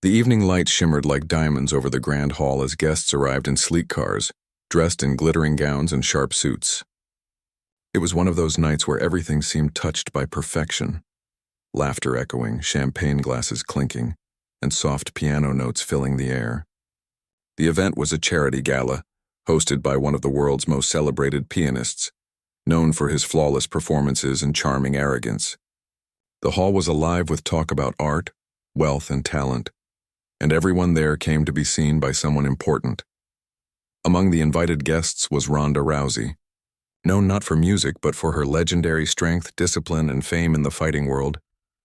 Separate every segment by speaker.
Speaker 1: The evening light shimmered like diamonds over the grand hall as guests arrived in sleek cars, dressed in glittering gowns and sharp suits. It was one of those nights where everything seemed touched by perfection. Laughter echoing, champagne glasses clinking, and soft piano notes filling the air. The event was a charity gala, hosted by one of the world's most celebrated pianists, known for his flawless performances and charming arrogance. The hall was alive with talk about art, wealth, and talent, and everyone there came to be seen by someone important. Among the invited guests was Ronda Rousey, known not for music but for her legendary strength, discipline, and fame in the fighting world.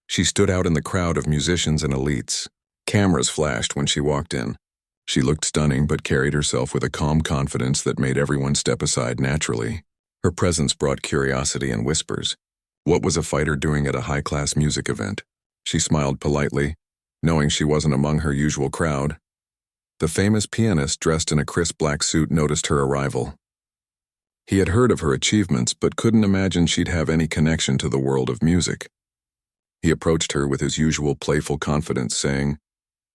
Speaker 1: She stood out in the crowd of musicians and elites. Cameras flashed when she walked in. She looked stunning but carried herself with a calm confidence that made everyone step aside naturally. Her presence brought curiosity and whispers. What was a fighter doing at a high-class music event? She smiled politely, knowing she wasn't among her usual crowd. The famous pianist dressed in a crisp black suit noticed her arrival. He had heard of her achievements but couldn't imagine she'd have any connection to the world of music. He approached her with his usual playful confidence, saying,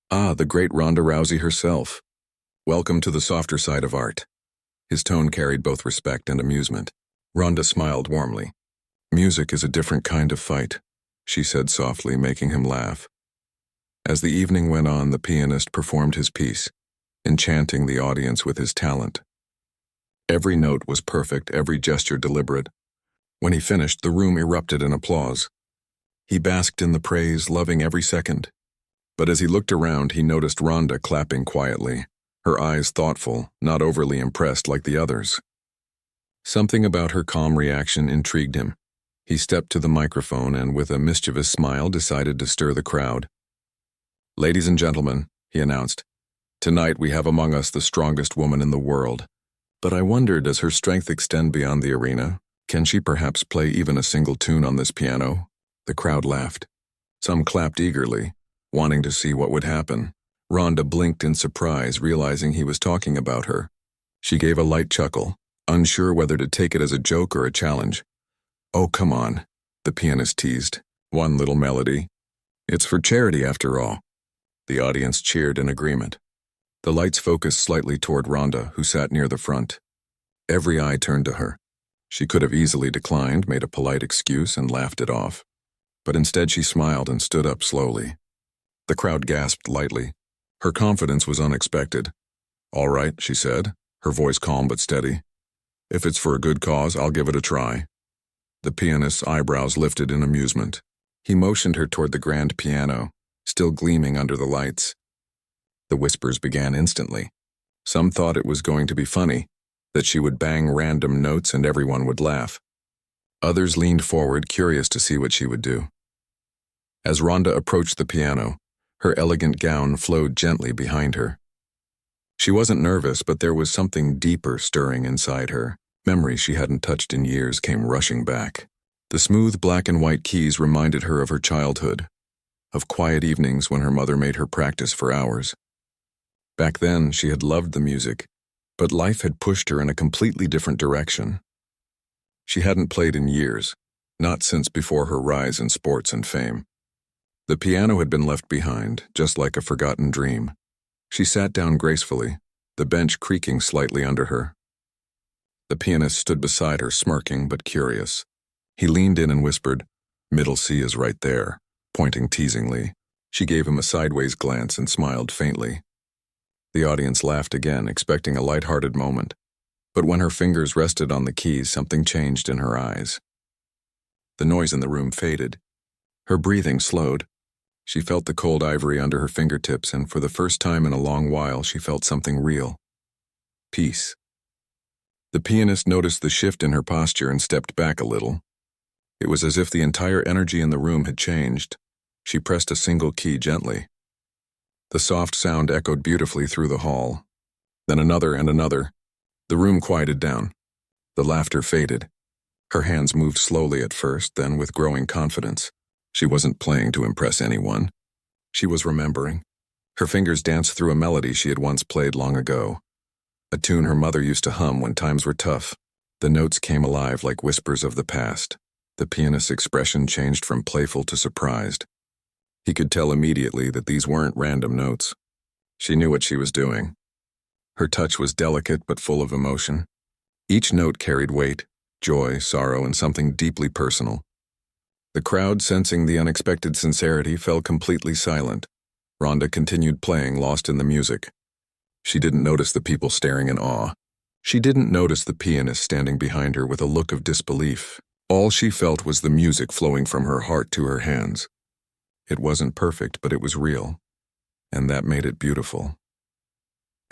Speaker 1: "Ah, the great Ronda Rousey herself. Welcome to the softer side of art." His tone carried both respect and amusement. Ronda smiled warmly. "Music is a different kind of fight," she said softly, making him laugh. As the evening went on, the pianist performed his piece, enchanting the audience with his talent. Every note was perfect, every gesture deliberate. When he finished, the room erupted in applause. He basked in the praise, loving every second. But as he looked around, he noticed Ronda clapping quietly, her eyes thoughtful, not overly impressed like the others. Something about her calm reaction intrigued him. He stepped to the microphone and, with a mischievous smile, decided to stir the crowd. "Ladies and gentlemen," he announced, "tonight we have among us the strongest woman in the world. But I wonder, does her strength extend beyond the arena? Can she perhaps play even a single tune on this piano?" The crowd laughed. Some clapped eagerly, wanting to see what would happen. Ronda blinked in surprise, realizing he was talking about her. She gave a light chuckle, unsure whether to take it as a joke or a challenge. "Oh, come on," the pianist teased. "One little melody. It's for charity after all." The audience cheered in agreement. The lights focused slightly toward Ronda, who sat near the front. Every eye turned to her. She could have easily declined, made a polite excuse, and laughed it off. But instead she smiled and stood up slowly. The crowd gasped lightly. Her confidence was unexpected. "All right," she said, her voice calm but steady. "If it's for a good cause, I'll give it a try." The pianist's eyebrows lifted in amusement. He motioned her toward the grand piano, still gleaming under the lights. The whispers began instantly. Some thought it was going to be funny, that she would bang random notes and everyone would laugh. Others leaned forward, curious to see what she would do. As Ronda approached the piano, her elegant gown flowed gently behind her. She wasn't nervous, but there was something deeper stirring inside her. Memories she hadn't touched in years came rushing back. The smooth black and white keys reminded her of her childhood, of quiet evenings when her mother made her practice for hours. Back then, she had loved the music, but life had pushed her in a completely different direction. She hadn't played in years, not since before her rise in sports and fame. The piano had been left behind, just like a forgotten dream. She sat down gracefully, the bench creaking slightly under her. The pianist stood beside her, smirking but curious. He leaned in and whispered, "Middle C is right there," pointing teasingly. She gave him a sideways glance and smiled faintly. The audience laughed again, expecting a light-hearted moment. But when her fingers rested on the keys, something changed in her eyes. The noise in the room faded. Her breathing slowed. She felt the cold ivory under her fingertips, and for the first time in a long while, she felt something real. Peace. The pianist noticed the shift in her posture and stepped back a little. It was as if the entire energy in the room had changed. She pressed a single key gently. The soft sound echoed beautifully through the hall. Then another and another. The room quieted down. The laughter faded. Her hands moved slowly at first, then with growing confidence. She wasn't playing to impress anyone. She was remembering. Her fingers danced through a melody she had once played long ago. A tune her mother used to hum when times were tough. The notes came alive like whispers of the past. The pianist's expression changed from playful to surprised. He could tell immediately that these weren't random notes. She knew what she was doing. Her touch was delicate but full of emotion. Each note carried weight, joy, sorrow, and something deeply personal. The crowd, sensing the unexpected sincerity, fell completely silent. Ronda continued playing, lost in the music. She didn't notice the people staring in awe. She didn't notice the pianist standing behind her with a look of disbelief. All she felt was the music flowing from her heart to her hands. It wasn't perfect, but it was real, and that made it beautiful.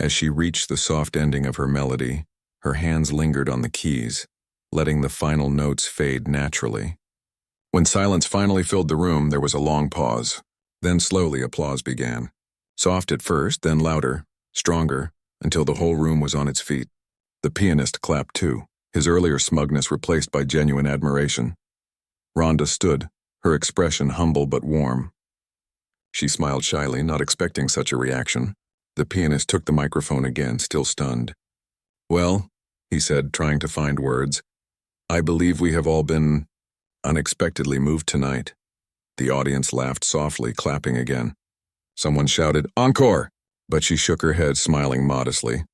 Speaker 1: As she reached the soft ending of her melody, her hands lingered on the keys, letting the final notes fade naturally. When silence finally filled the room, there was a long pause. Then slowly applause began. Soft at first, then louder, stronger, until the whole room was on its feet. The pianist clapped too, his earlier smugness replaced by genuine admiration. Ronda stood, her expression humble but warm. She smiled shyly, not expecting such a reaction. The pianist took the microphone again, still stunned. "Well," he said, trying to find words, "I believe we have all been unexpectedly moved tonight." The audience laughed softly, clapping again. Someone shouted, "Encore!" But she shook her head, smiling modestly.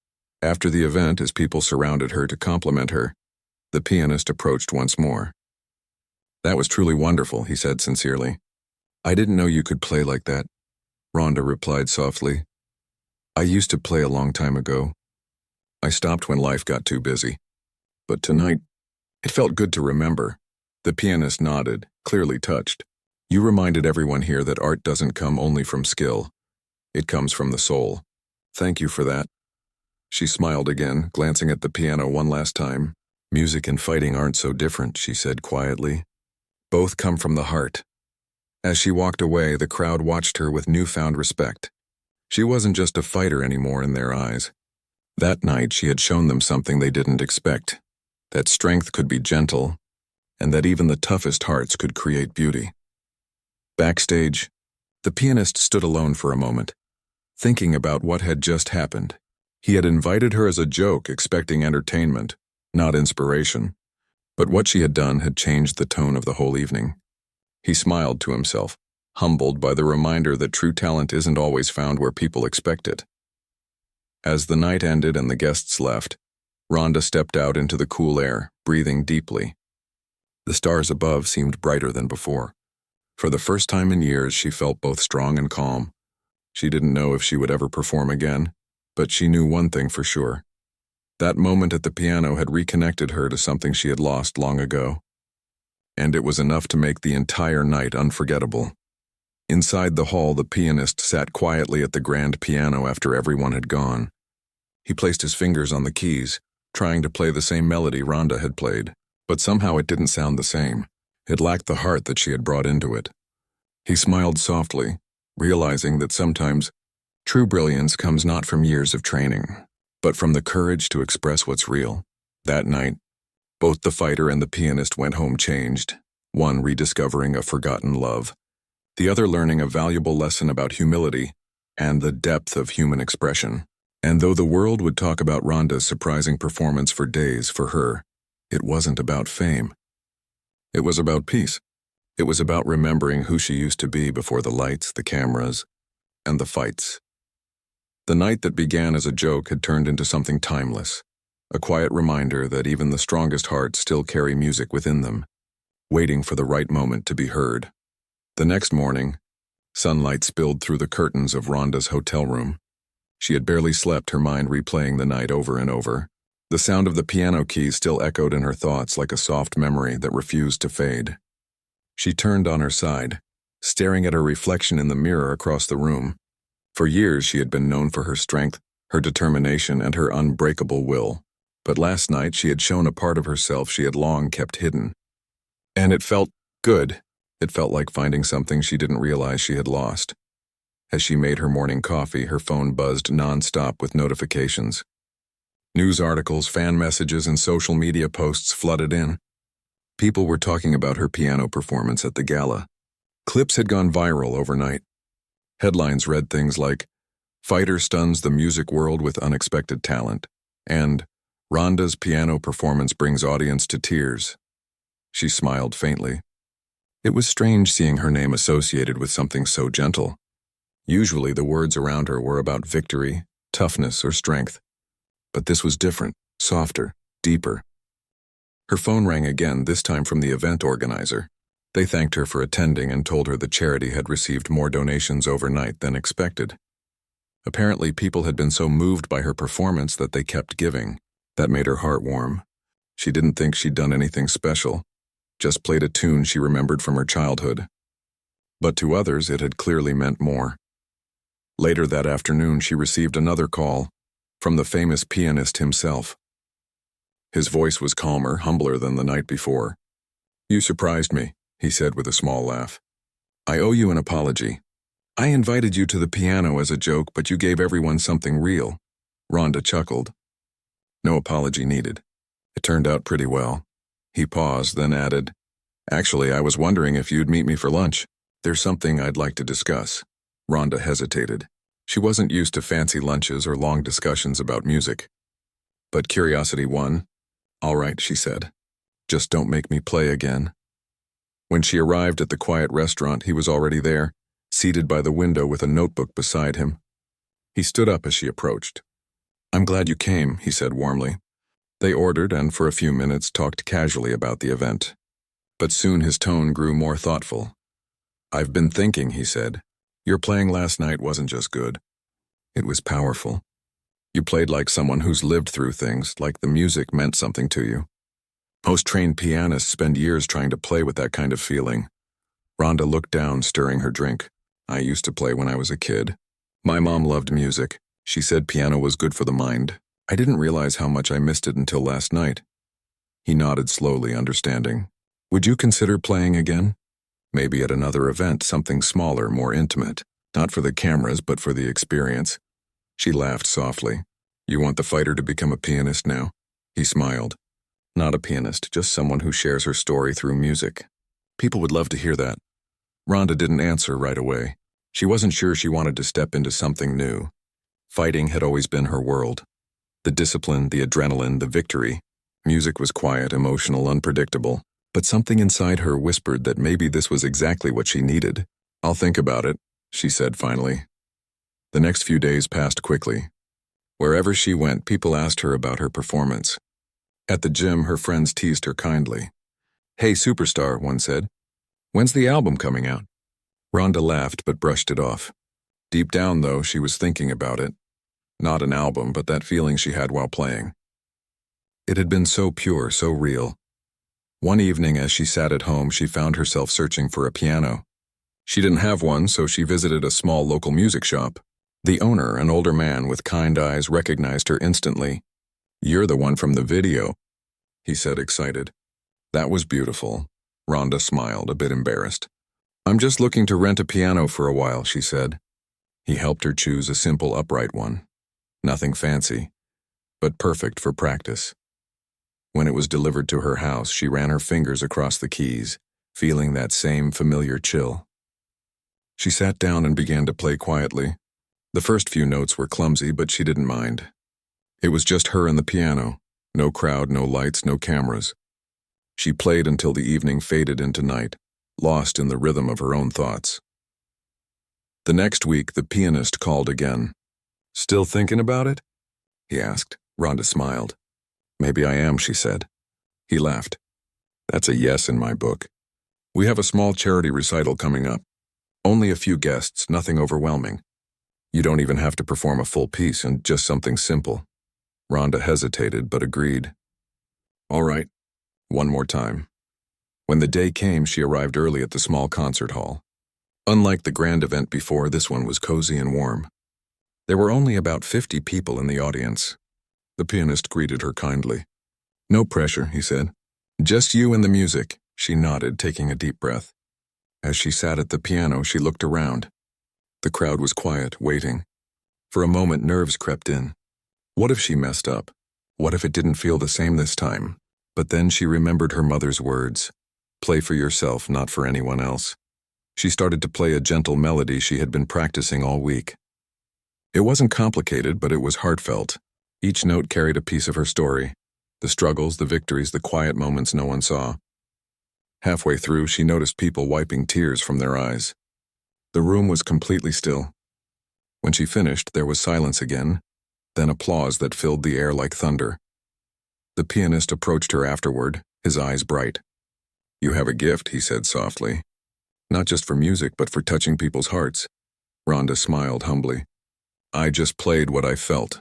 Speaker 1: After the event, as people surrounded her to compliment her, the pianist approached once more. "That was truly wonderful," he said sincerely. "I didn't know you could play like that," Ronda replied softly. "I used to play a long time ago. I stopped when life got too busy. But tonight, it felt good to remember." The pianist nodded, clearly touched. "You reminded everyone here that art doesn't come only from skill. It comes from the soul. Thank you for that." She smiled again, glancing at the piano one last time. "Music and fighting aren't so different," she said quietly. "Both come from the heart." As she walked away, the crowd watched her with newfound respect. She wasn't just a fighter anymore in their eyes. That night, she had shown them something they didn't expect, that strength could be gentle, and that even the toughest hearts could create beauty. Backstage, the pianist stood alone for a moment, thinking about what had just happened. He had invited her as a joke, expecting entertainment, not inspiration. But what she had done had changed the tone of the whole evening. He smiled to himself, humbled by the reminder that true talent isn't always found where people expect it. As the night ended and the guests left, Ronda stepped out into the cool air, breathing deeply. The stars above seemed brighter than before. For the first time in years, she felt both strong and calm. She didn't know if she would ever perform again, but she knew one thing for sure. That moment at the piano had reconnected her to something she had lost long ago. And it was enough to make the entire night unforgettable. Inside the hall, the pianist sat quietly at the grand piano after everyone had gone. He placed his fingers on the keys, trying to play the same melody Ronda had played, but somehow it didn't sound the same. It lacked the heart that she had brought into it. He smiled softly, realizing that sometimes true brilliance comes not from years of training, but from the courage to express what's real. That night, both the fighter and the pianist went home changed, one rediscovering a forgotten love, the other learning a valuable lesson about humility and the depth of human expression. And though the world would talk about Ronda's surprising performance for days, for her, it wasn't about fame. It was about peace. It was about remembering who she used to be before the lights, the cameras, and the fights. The night that began as a joke had turned into something timeless, a quiet reminder that even the strongest hearts still carry music within them, waiting for the right moment to be heard. The next morning, sunlight spilled through the curtains of Ronda's hotel room. She had barely slept, her mind replaying the night over and over. The sound of the piano keys still echoed in her thoughts like a soft memory that refused to fade. She turned on her side, staring at her reflection in the mirror across the room. For years she had been known for her strength, her determination, and her unbreakable will. But last night she had shown a part of herself she had long kept hidden. And it felt good. It felt like finding something she didn't realize she had lost. As she made her morning coffee, her phone buzzed nonstop with notifications. News articles, fan messages, and social media posts flooded in. People were talking about her piano performance at the gala. Clips had gone viral overnight. Headlines read things like, "Fighter stuns the music world with unexpected talent," and "Ronda's piano performance brings audience to tears." She smiled faintly. It was strange seeing her name associated with something so gentle. Usually the words around her were about victory, toughness, or strength. But this was different, softer, deeper. Her phone rang again, this time from the event organizer. They thanked her for attending and told her the charity had received more donations overnight than expected. Apparently, people had been so moved by her performance that they kept giving. That made her heart warm. She didn't think she'd done anything special, just played a tune she remembered from her childhood. But to others, it had clearly meant more. Later that afternoon, she received another call from the famous pianist himself. His voice was calmer, humbler than the night before. "You surprised me," he said with a small laugh. "I owe you an apology. I invited you to the piano as a joke, but you gave everyone something real." Rhonda chuckled. "No apology needed. It turned out pretty well." He paused, then added, "Actually, I was wondering if you'd meet me for lunch. There's something I'd like to discuss." Rhonda hesitated. She wasn't used to fancy lunches or long discussions about music. But curiosity won. "All right," she said. "Just don't make me play again." When she arrived at the quiet restaurant, he was already there, seated by the window with a notebook beside him. He stood up as she approached. "I'm glad you came," he said warmly. They ordered and for a few minutes talked casually about the event. But soon his tone grew more thoughtful. "I've been thinking," he said. "Your playing last night wasn't just good. It was powerful. You played like someone who's lived through things, like the music meant something to you. Most trained pianists spend years trying to play with that kind of feeling." Rhonda looked down, stirring her drink. "I used to play when I was a kid. My mom loved music. She said piano was good for the mind. I didn't realize how much I missed it until last night." He nodded slowly, understanding. "Would you consider playing again? Maybe at another event, something smaller, more intimate. Not for the cameras, but for the experience." She laughed softly. "You want the fighter to become a pianist now?" He smiled. "Not a pianist, just someone who shares her story through music. People would love to hear that." Rhonda didn't answer right away. She wasn't sure she wanted to step into something new. Fighting had always been her world. The discipline, the adrenaline, the victory. Music was quiet, emotional, unpredictable. But something inside her whispered that maybe this was exactly what she needed. "I'll think about it," she said finally. The next few days passed quickly. Wherever she went, people asked her about her performance. At the gym, her friends teased her kindly. "Hey, superstar," one said. "When's the album coming out?" Rhonda laughed but brushed it off. Deep down, though, she was thinking about it. Not an album, but that feeling she had while playing. It had been so pure, so real. One evening, as she sat at home, she found herself searching for a piano. She didn't have one, so she visited a small local music shop. The owner, an older man with kind eyes, recognized her instantly. "You're the one from the video," he said, excited. "That was beautiful." Rhonda smiled, a bit embarrassed. "I'm just looking to rent a piano for a while," she said. He helped her choose a simple upright one. Nothing fancy, but perfect for practice. When it was delivered to her house, she ran her fingers across the keys, feeling that same familiar chill. She sat down and began to play quietly. The first few notes were clumsy, but she didn't mind. It was just her and the piano. No crowd, no lights, no cameras. She played until the evening faded into night, lost in the rhythm of her own thoughts. The next week, the pianist called again. "Still thinking about it?" he asked. Rhonda smiled. "Maybe I am," she said. He laughed. "That's a yes in my book. We have a small charity recital coming up. Only a few guests, nothing overwhelming. You don't even have to perform a full piece, and just something simple." Rhonda hesitated, but agreed. "All right, one more time." When the day came, she arrived early at the small concert hall. Unlike the grand event before, this one was cozy and warm. There were only about 50 people in the audience. The pianist greeted her kindly. "No pressure," he said. "Just you and the music." She nodded, taking a deep breath. As she sat at the piano, she looked around. The crowd was quiet, waiting. For a moment, nerves crept in. What if she messed up? What if it didn't feel the same this time? But then she remembered her mother's words. Play for yourself, not for anyone else. She started to play a gentle melody she had been practicing all week. It wasn't complicated, but it was heartfelt. Each note carried a piece of her story. The struggles, the victories, the quiet moments no one saw. Halfway through, she noticed people wiping tears from their eyes. The room was completely still. When she finished, there was silence again, then applause that filled the air like thunder. The pianist approached her afterward, his eyes bright. "You have a gift," he said softly. "Not just for music, but for touching people's hearts." Rhonda smiled humbly. "I just played what I felt."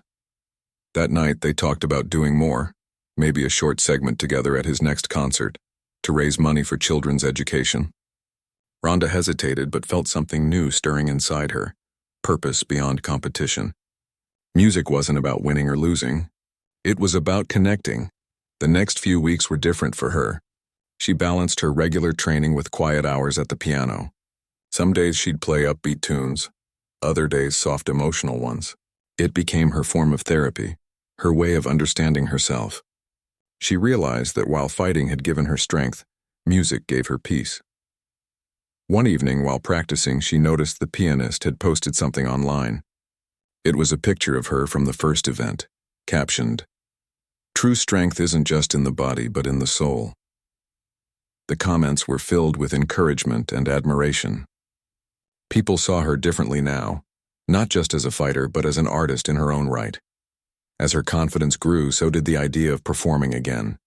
Speaker 1: That night, they talked about doing more, maybe a short segment together at his next concert, to raise money for children's education. Rhonda hesitated but felt something new stirring inside her, purpose beyond competition. Music wasn't about winning or losing. It was about connecting. The next few weeks were different for her. She balanced her regular training with quiet hours at the piano. Some days she'd play upbeat tunes, other days soft emotional ones. It became her form of therapy, her way of understanding herself. She realized that while fighting had given her strength, music gave her peace. One evening while practicing, she noticed the pianist had posted something online. It was a picture of her from the first event, captioned, "True strength isn't just in the body but in the soul." The comments were filled with encouragement and admiration. People saw her differently now, not just as a fighter but as an artist in her own right. As her confidence grew, so did the idea of performing again.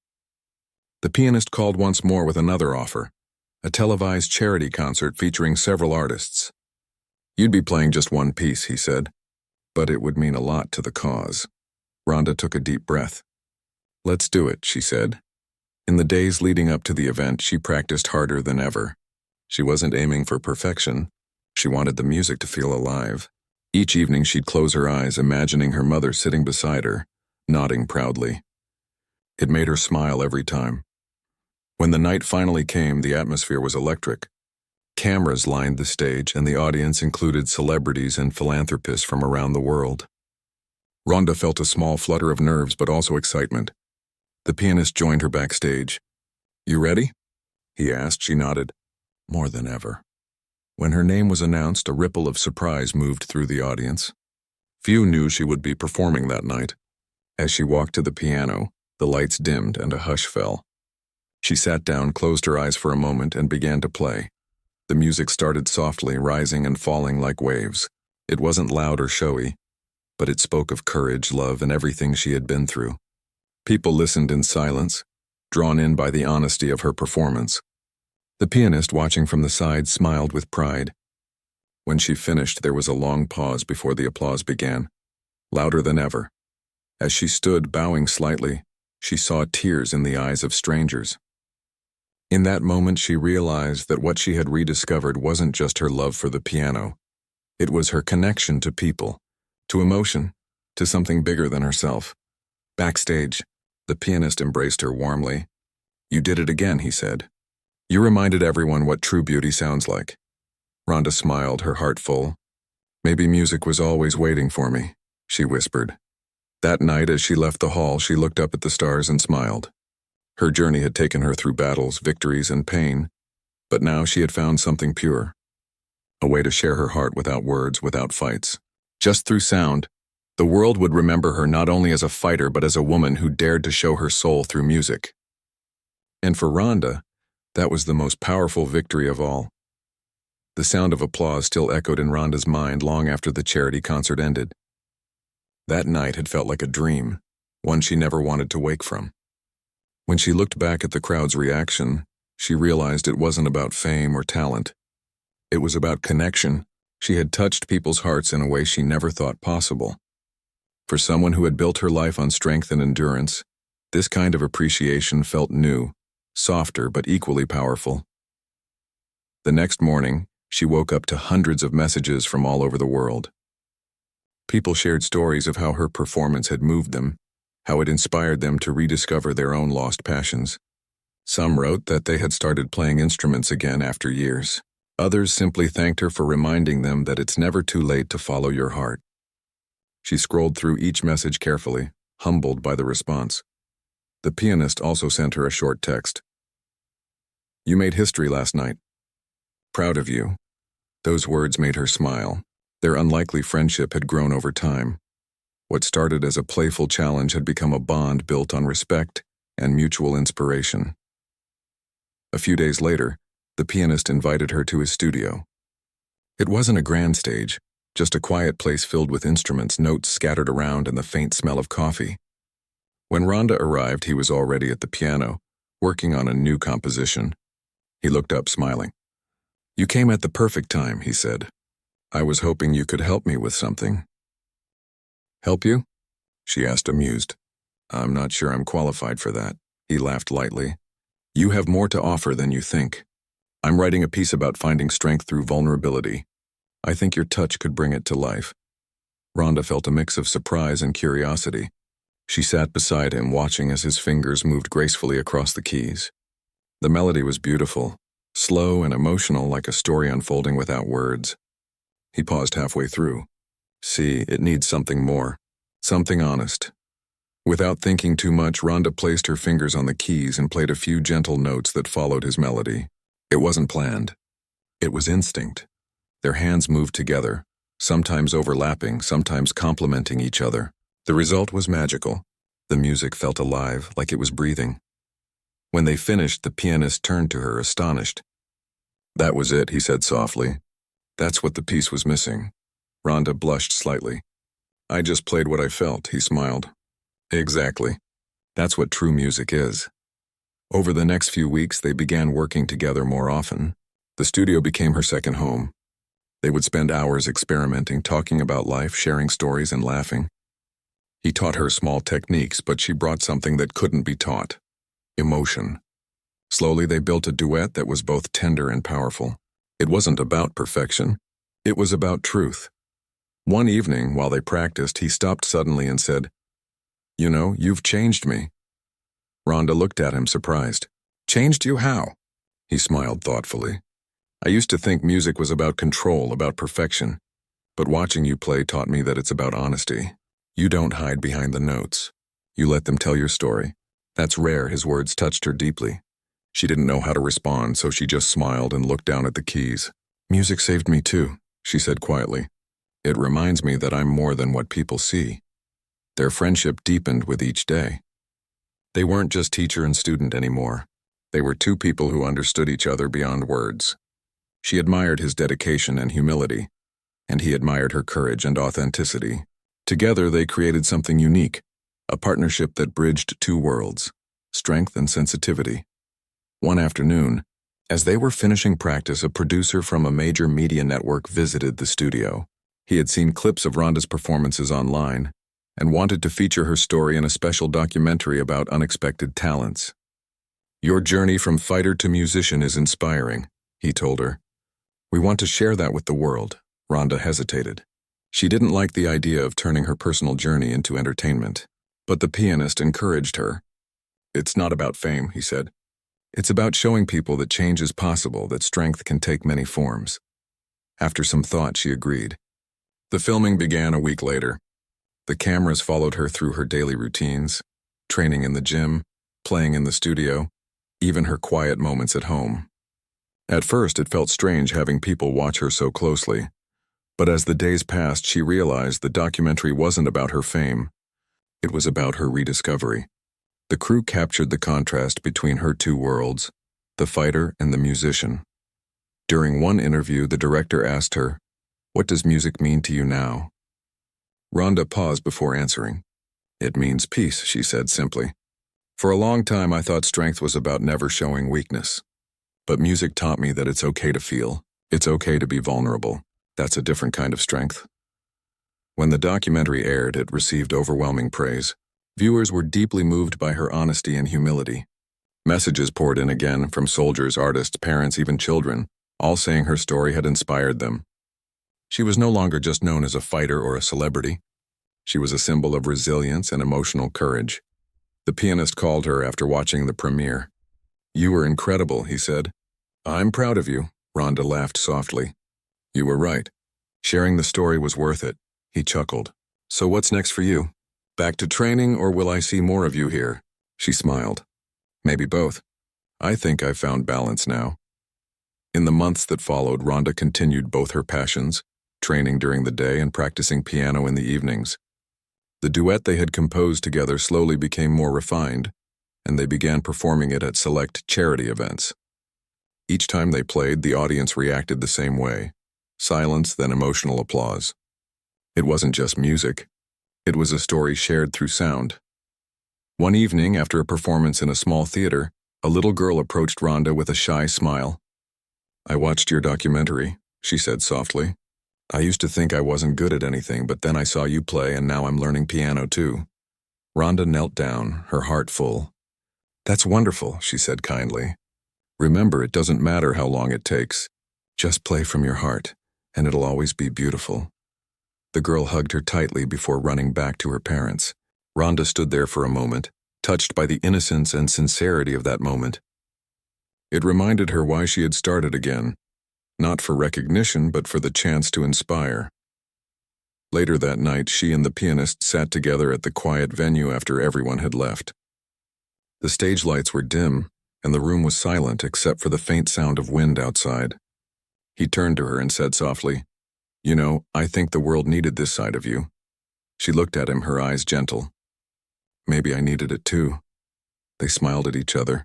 Speaker 1: The pianist called once more with another offer, a televised charity concert featuring several artists. "You'd be playing just one piece," he said, "but it would mean a lot to the cause." Rhonda took a deep breath. "Let's do it," she said. In the days leading up to the event, she practiced harder than ever. She wasn't aiming for perfection. She wanted the music to feel alive. Each evening she'd close her eyes, imagining her mother sitting beside her, nodding proudly. It made her smile every time. When the night finally came, the atmosphere was electric. Cameras lined the stage, and the audience included celebrities and philanthropists from around the world. Rhonda felt a small flutter of nerves, but also excitement. The pianist joined her backstage. "You ready?" he asked. She nodded. "More than ever." When her name was announced, a ripple of surprise moved through the audience. Few knew she would be performing that night. As she walked to the piano, the lights dimmed and a hush fell. She sat down, closed her eyes for a moment, and began to play. The music started softly, rising and falling like waves. It wasn't loud or showy, but it spoke of courage, love, and everything she had been through. People listened in silence, drawn in by the honesty of her performance. The pianist, watching from the side, smiled with pride. When she finished, there was a long pause before the applause began, louder than ever. As she stood, bowing slightly, she saw tears in the eyes of strangers. In that moment, she realized that what she had rediscovered wasn't just her love for the piano. It was her connection to people, to emotion, to something bigger than herself. Backstage, the pianist embraced her warmly. "You did it again," he said. "You reminded everyone what true beauty sounds like." Rhonda smiled, her heart full. "Maybe music was always waiting for me," she whispered. That night, as she left the hall, she looked up at the stars and smiled. Her journey had taken her through battles, victories, and pain, but now she had found something pure. A way to share her heart without words, without fights. Just through sound, the world would remember her not only as a fighter but as a woman who dared to show her soul through music. And for Rhonda, that was the most powerful victory of all. The sound of applause still echoed in Rhonda's mind long after the charity concert ended. That night had felt like a dream, one she never wanted to wake from. When she looked back at the crowd's reaction, she realized it wasn't about fame or talent. It was about connection. She had touched people's hearts in a way she never thought possible. For someone who had built her life on strength and endurance, this kind of appreciation felt new, softer but equally powerful. The next morning, she woke up to hundreds of messages from all over the world. People shared stories of how her performance had moved them, how it inspired them to rediscover their own lost passions. Some wrote that they had started playing instruments again after years. Others simply thanked her for reminding them that it's never too late to follow your heart. She scrolled through each message carefully, humbled by the response. The pianist also sent her a short text. "You made history last night. Proud of you." Those words made her smile. Their unlikely friendship had grown over time. What started as a playful challenge had become a bond built on respect and mutual inspiration. A few days later, the pianist invited her to his studio. It wasn't a grand stage, just a quiet place filled with instruments, notes scattered around, and the faint smell of coffee. When Ronda arrived, he was already at the piano, working on a new composition. He looked up, smiling. "You came at the perfect time," he said. "I was hoping you could help me with something." "Help you?" she asked, amused. "I'm not sure I'm qualified for that." He laughed lightly. "You have more to offer than you think. I'm writing a piece about finding strength through vulnerability. I think your touch could bring it to life." Ronda felt a mix of surprise and curiosity. She sat beside him, watching as his fingers moved gracefully across the keys. The melody was beautiful, slow and emotional, like a story unfolding without words. He paused halfway through. "See, it needs something more. Something honest." Without thinking too much, Ronda placed her fingers on the keys and played a few gentle notes that followed his melody. It wasn't planned. It was instinct. Their hands moved together, sometimes overlapping, sometimes complementing each other. The result was magical. The music felt alive, like it was breathing. When they finished, the pianist turned to her, astonished. "That was it," he said softly. "That's what the piece was missing." Ronda blushed slightly. "I just played what I felt," he smiled. "Exactly. That's what true music is." Over the next few weeks, they began working together more often. The studio became her second home. They would spend hours experimenting, talking about life, sharing stories, and laughing. He taught her small techniques, but she brought something that couldn't be taught: emotion. Slowly, they built a duet that was both tender and powerful. It wasn't about perfection. It was about truth. One evening, while they practiced, he stopped suddenly and said, "You know, you've changed me." Ronda looked at him, surprised. "Changed you how?" He smiled thoughtfully. "I used to think music was about control, about perfection. But watching you play taught me that it's about honesty. You don't hide behind the notes. You let them tell your story." That's rare. His words touched her deeply. She didn't know how to respond, so she just smiled and looked down at the keys. "Music saved me too," she said quietly. "It reminds me that I'm more than what people see." Their friendship deepened with each day. They weren't just teacher and student anymore. They were two people who understood each other beyond words. She admired his dedication and humility, and he admired her courage and authenticity. Together, they created something unique, a partnership that bridged two worlds, strength and sensitivity. One afternoon, as they were finishing practice, a producer from a major media network visited the studio. He had seen clips of Ronda's performances online and wanted to feature her story in a special documentary about unexpected talents. "Your journey from fighter to musician is inspiring," he told her. "We want to share that with the world." Ronda hesitated. She didn't like the idea of turning her personal journey into entertainment, but the pianist encouraged her. "It's not about fame," he said. "It's about showing people that change is possible, that strength can take many forms." After some thought, she agreed. The filming began a week later. The cameras followed her through her daily routines, training in the gym, playing in the studio, even her quiet moments at home. At first, it felt strange having people watch her so closely, but as the days passed, she realized the documentary wasn't about her fame. It was about her rediscovery. The crew captured the contrast between her two worlds, the fighter and the musician. During one interview, the director asked her, "What does music mean to you now?" Ronda paused before answering. "It means peace," she said simply. "For a long time, I thought strength was about never showing weakness. But music taught me that it's okay to feel. It's okay to be vulnerable. That's a different kind of strength." When the documentary aired, it received overwhelming praise. Viewers were deeply moved by her honesty and humility. Messages poured in again from soldiers, artists, parents, even children, all saying her story had inspired them. She was no longer just known as a fighter or a celebrity. She was a symbol of resilience and emotional courage. The pianist called her after watching the premiere. "You were incredible," he said. "I'm proud of you," Ronda laughed softly. "You were right. Sharing the story was worth it," he chuckled. "So what's next for you? Back to training, or will I see more of you here?" She smiled. "Maybe both. I think I've found balance now." In the months that followed, Ronda continued both her passions, training during the day and practicing piano in the evenings. The duet they had composed together slowly became more refined, and they began performing it at select charity events. Each time they played, the audience reacted the same way. Silence, then emotional applause. It wasn't just music. It was a story shared through sound. One evening, after a performance in a small theater, a little girl approached Rhonda with a shy smile. "I watched your documentary," she said softly. "I used to think I wasn't good at anything, but then I saw you play and now I'm learning piano too." Rhonda knelt down, her heart full. "That's wonderful," she said kindly. "Remember, it doesn't matter how long it takes. Just play from your heart, and it'll always be beautiful." The girl hugged her tightly before running back to her parents. Rhonda stood there for a moment, touched by the innocence and sincerity of that moment. It reminded her why she had started again, not for recognition, but for the chance to inspire. Later that night, she and the pianist sat together at the quiet venue after everyone had left. The stage lights were dim, and the room was silent except for the faint sound of wind outside. He turned to her and said softly, "You know, I think the world needed this side of you." She looked at him, her eyes gentle. "Maybe I needed it too." They smiled at each other,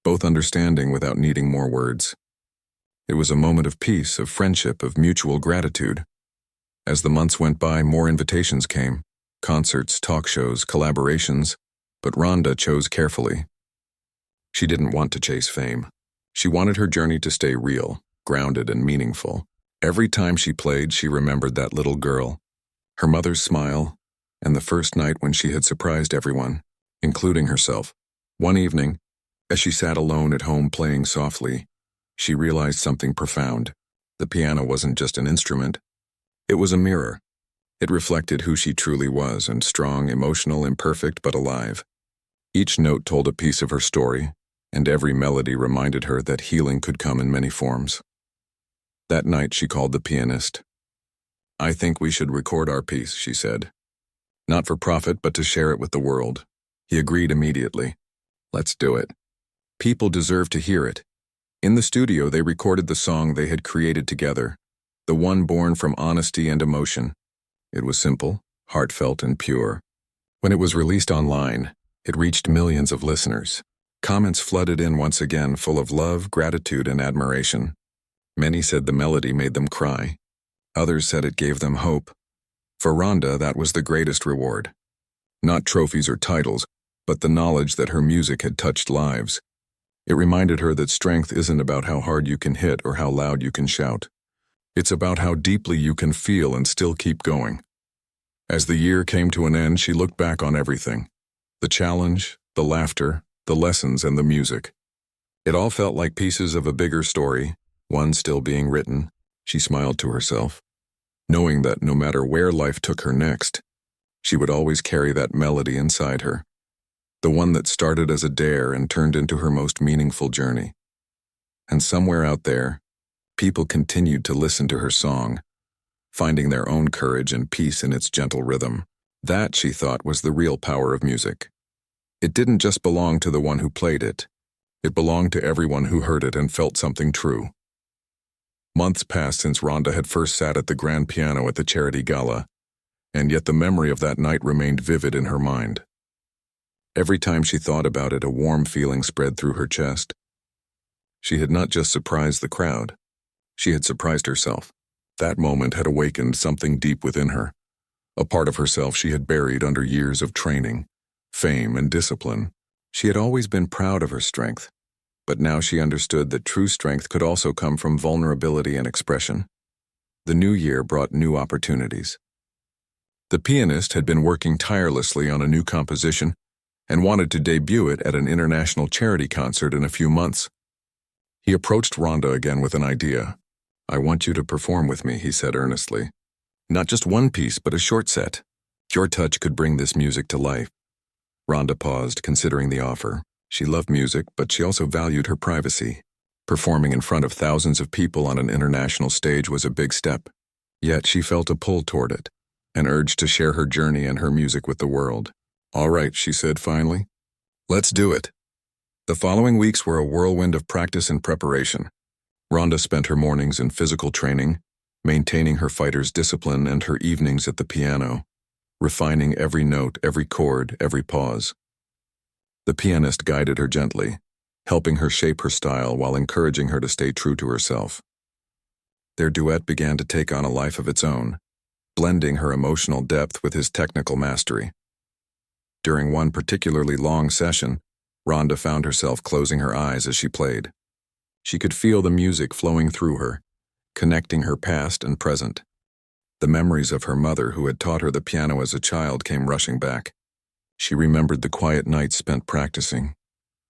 Speaker 1: both understanding without needing more words. It was a moment of peace, of friendship, of mutual gratitude. As the months went by, more invitations came. Concerts, talk shows, collaborations, but Rhonda chose carefully. She didn't want to chase fame. She wanted her journey to stay real, grounded and meaningful. Every time she played, she remembered that little girl, her mother's smile, and the first night when she had surprised everyone, including herself. One evening, as she sat alone at home playing softly, she realized something profound. The piano wasn't just an instrument. It was a mirror. It reflected who she truly was, and strong, emotional, imperfect, but alive. Each note told a piece of her story, and every melody reminded her that healing could come in many forms. That night she called the pianist. "I think we should record our piece," she said. "Not for profit, but to share it with the world." He agreed immediately. "Let's do it. People deserve to hear it." In the studio, they recorded the song they had created together, the one born from honesty and emotion. It was simple, heartfelt, and pure. When it was released online, it reached millions of listeners. Comments flooded in once again, full of love, gratitude, and admiration. Many said the melody made them cry. Others said it gave them hope. For Rhonda, that was the greatest reward. Not trophies or titles, but the knowledge that her music had touched lives. It reminded her that strength isn't about how hard you can hit or how loud you can shout. It's about how deeply you can feel and still keep going. As the year came to an end, she looked back on everything. The challenge, the laughter, the lessons, and the music. It all felt like pieces of a bigger story, one still being written. She smiled to herself, knowing that no matter where life took her next, she would always carry that melody inside her, the one that started as a dare and turned into her most meaningful journey. And somewhere out there, people continued to listen to her song, finding their own courage and peace in its gentle rhythm. That, she thought, was the real power of music. It didn't just belong to the one who played it. It belonged to everyone who heard it and felt something true. Months passed since Rhonda had first sat at the grand piano at the charity gala, and yet the memory of that night remained vivid in her mind. Every time she thought about it, a warm feeling spread through her chest. She had not just surprised the crowd, she had surprised herself. That moment had awakened something deep within her, a part of herself she had buried under years of training, fame, and discipline. She had always been proud of her strength, but now she understood that true strength could also come from vulnerability and expression. The new year brought new opportunities. The pianist had been working tirelessly on a new composition and wanted to debut it at an international charity concert in a few months. He approached Rhonda again with an idea. "I want you to perform with me," he said earnestly. "Not just one piece, but a short set. Your touch could bring this music to life." Rhonda paused, considering the offer. She loved music, but she also valued her privacy. Performing in front of thousands of people on an international stage was a big step. Yet she felt a pull toward it, an urge to share her journey and her music with the world. "All right," she said finally. "Let's do it." The following weeks were a whirlwind of practice and preparation. Rhonda spent her mornings in physical training, maintaining her fighter's discipline, and her evenings at the piano, refining every note, every chord, every pause. The pianist guided her gently, helping her shape her style while encouraging her to stay true to herself. Their duet began to take on a life of its own, blending her emotional depth with his technical mastery. During one particularly long session, Ronda found herself closing her eyes as she played. She could feel the music flowing through her, connecting her past and present. The memories of her mother who had taught her the piano as a child came rushing back. She remembered the quiet nights spent practicing,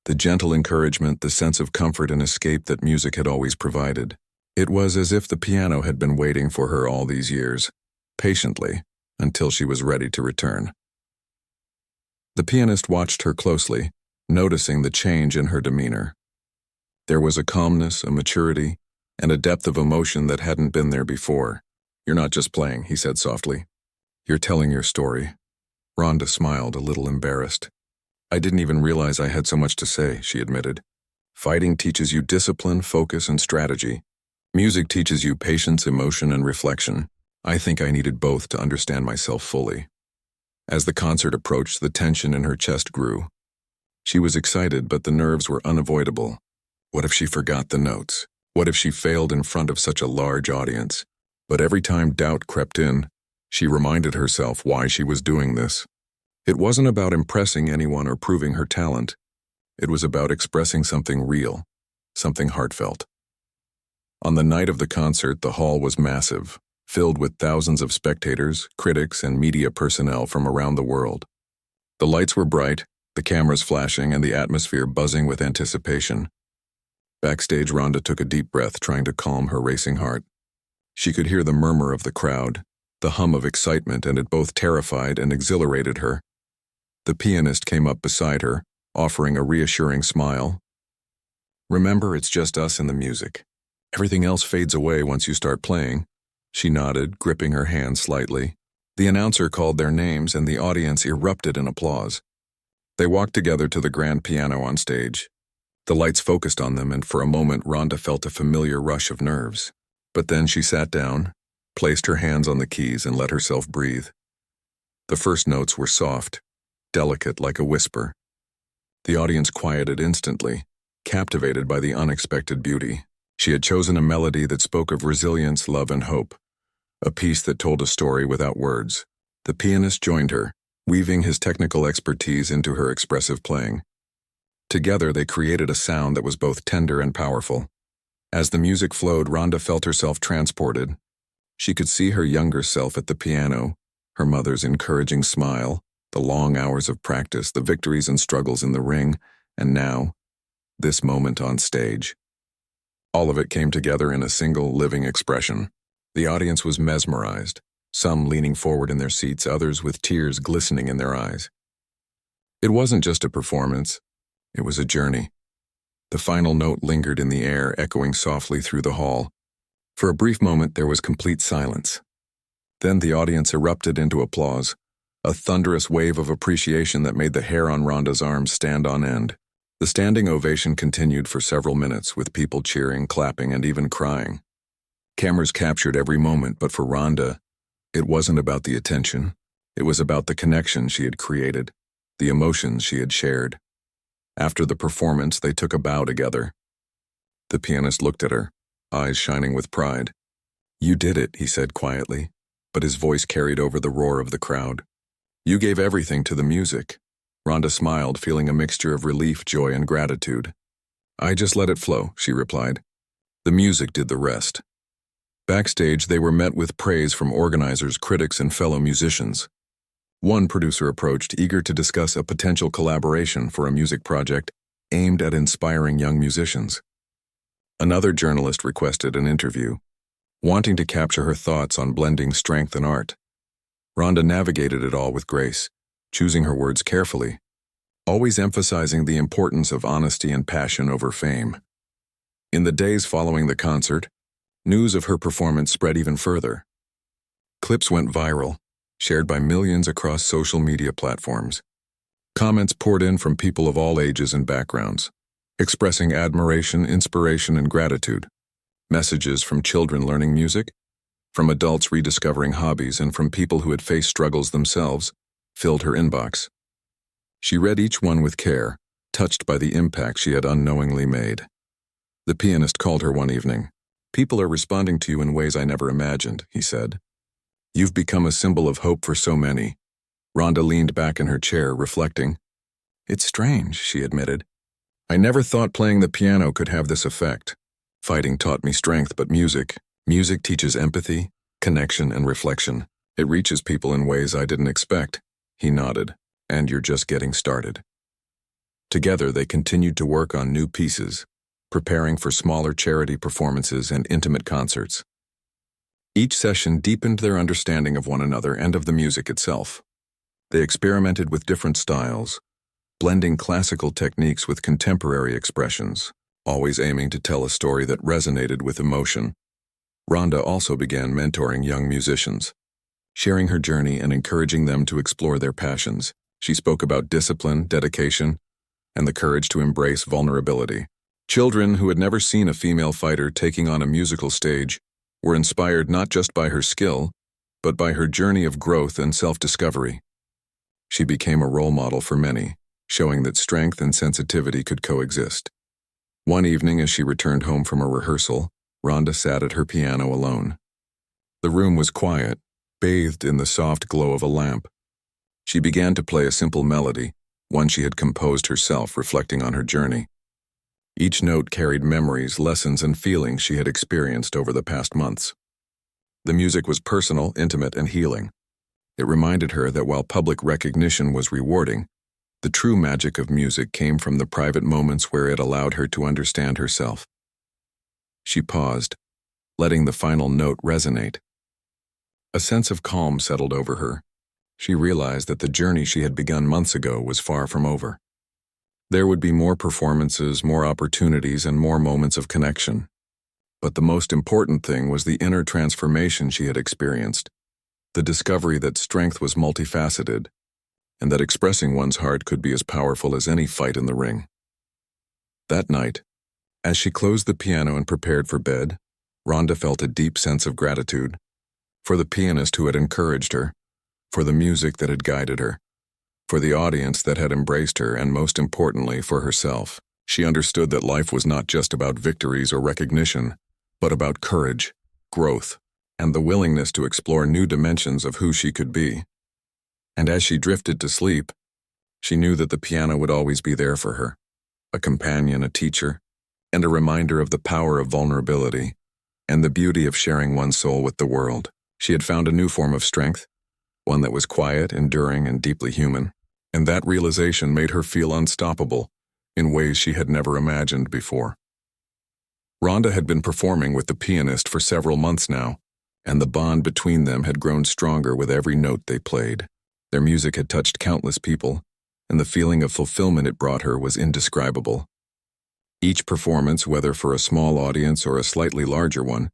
Speaker 1: the gentle encouragement, the sense of comfort and escape that music had always provided. It was as if the piano had been waiting for her all these years, patiently, until she was ready to return. The pianist watched her closely, noticing the change in her demeanor. There was a calmness, a maturity, and a depth of emotion that hadn't been there before. "You're not just playing," he said softly. "You're telling your story." Ronda smiled, a little embarrassed. "I didn't even realize I had so much to say," she admitted. "Fighting teaches you discipline, focus, and strategy. Music teaches you patience, emotion, and reflection. I think I needed both to understand myself fully." As the concert approached, the tension in her chest grew. She was excited, but the nerves were unavoidable. What if she forgot the notes? What if she failed in front of such a large audience? But every time doubt crept in, she reminded herself why she was doing this. It wasn't about impressing anyone or proving her talent. It was about expressing something real, something heartfelt. On the night of the concert, the hall was massive, filled with thousands of spectators, critics, and media personnel from around the world. The lights were bright, the cameras flashing, and the atmosphere buzzing with anticipation. Backstage, Ronda took a deep breath, trying to calm her racing heart. She could hear the murmur of the crowd, the hum of excitement, and it both terrified and exhilarated her. The pianist came up beside her, offering a reassuring smile. "Remember, it's just us and the music. Everything else fades away once you start playing." She nodded, gripping her hand slightly. The announcer called their names and the audience erupted in applause. They walked together to the grand piano on stage. The lights focused on them, and for a moment Ronda felt a familiar rush of nerves. But then she sat down, placed her hands on the keys, and let herself breathe. The first notes were soft, delicate like a whisper. The audience quieted instantly, captivated by the unexpected beauty. She had chosen a melody that spoke of resilience, love, and hope, a piece that told a story without words. The pianist joined her, weaving his technical expertise into her expressive playing. Together, they created a sound that was both tender and powerful. As the music flowed, Ronda felt herself transported. She could see her younger self at the piano, her mother's encouraging smile, the long hours of practice, the victories and struggles in the ring, and now, this moment on stage. All of it came together in a single, living expression. The audience was mesmerized, some leaning forward in their seats, others with tears glistening in their eyes. It wasn't just a performance, it was a journey. The final note lingered in the air, echoing softly through the hall. For a brief moment, there was complete silence. Then the audience erupted into applause, a thunderous wave of appreciation that made the hair on Ronda's arms stand on end. The standing ovation continued for several minutes, with people cheering, clapping, and even crying. Cameras captured every moment, but for Ronda, it wasn't about the attention. It was about the connection she had created, the emotions she had shared. After the performance, they took a bow together. The pianist looked at her, eyes shining with pride. "You did it," he said quietly, but his voice carried over the roar of the crowd. "You gave everything to the music." Ronda smiled, feeling a mixture of relief, joy, and gratitude. "I just let it flow," she replied. "The music did the rest." Backstage, they were met with praise from organizers, critics, and fellow musicians. One producer approached, eager to discuss a potential collaboration for a music project aimed at inspiring young musicians. Another journalist requested an interview, wanting to capture her thoughts on blending strength and art. Ronda navigated it all with grace, choosing her words carefully, always emphasizing the importance of honesty and passion over fame. In the days following the concert, news of her performance spread even further. Clips went viral, shared by millions across social media platforms. Comments poured in from people of all ages and backgrounds, expressing admiration, inspiration, and gratitude. Messages from children learning music, from adults rediscovering hobbies, and from people who had faced struggles themselves filled her inbox. She read each one with care, touched by the impact she had unknowingly made. The pianist called her one evening. "People are responding to you in ways I never imagined," he said. "You've become a symbol of hope for so many." Rhonda leaned back in her chair, reflecting. "It's strange," she admitted. "I never thought playing the piano could have this effect. Fighting taught me strength, but music teaches empathy, connection, and reflection. It reaches people in ways I didn't expect." He nodded. "And you're just getting started." Together, they continued to work on new pieces, preparing for smaller charity performances and intimate concerts. Each session deepened their understanding of one another and of the music itself. They experimented with different styles, blending classical techniques with contemporary expressions, always aiming to tell a story that resonated with emotion. Rhonda also began mentoring young musicians, sharing her journey and encouraging them to explore their passions. She spoke about discipline, dedication, and the courage to embrace vulnerability. Children who had never seen a female fighter taking on a musical stage were inspired not just by her skill, but by her journey of growth and self-discovery. She became a role model for many, showing that strength and sensitivity could coexist. One evening, as she returned home from a rehearsal, Rhonda sat at her piano alone. The room was quiet, bathed in the soft glow of a lamp. She began to play a simple melody, one she had composed herself, reflecting on her journey. Each note carried memories, lessons, and feelings she had experienced over the past months. The music was personal, intimate, and healing. It reminded her that while public recognition was rewarding, the true magic of music came from the private moments where it allowed her to understand herself. She paused, letting the final note resonate. A sense of calm settled over her. She realized that the journey she had begun months ago was far from over. There would be more performances, more opportunities, and more moments of connection. But the most important thing was the inner transformation she had experienced, the discovery that strength was multifaceted, and that expressing one's heart could be as powerful as any fight in the ring. That night, as she closed the piano and prepared for bed, Rhonda felt a deep sense of gratitude for the pianist who had encouraged her, for the music that had guided her, for the audience that had embraced her, and most importantly, for herself. She understood that life was not just about victories or recognition, but about courage, growth, and the willingness to explore new dimensions of who she could be. And as she drifted to sleep, she knew that the piano would always be there for her, a companion, a teacher, and a reminder of the power of vulnerability and the beauty of sharing one's soul with the world. She had found a new form of strength, one that was quiet, enduring, and deeply human. And that realization made her feel unstoppable in ways she had never imagined before. Rhonda had been performing with the pianist for several months now, and the bond between them had grown stronger with every note they played. Their music had touched countless people, and the feeling of fulfillment it brought her was indescribable. Each performance, whether for a small audience or a slightly larger one,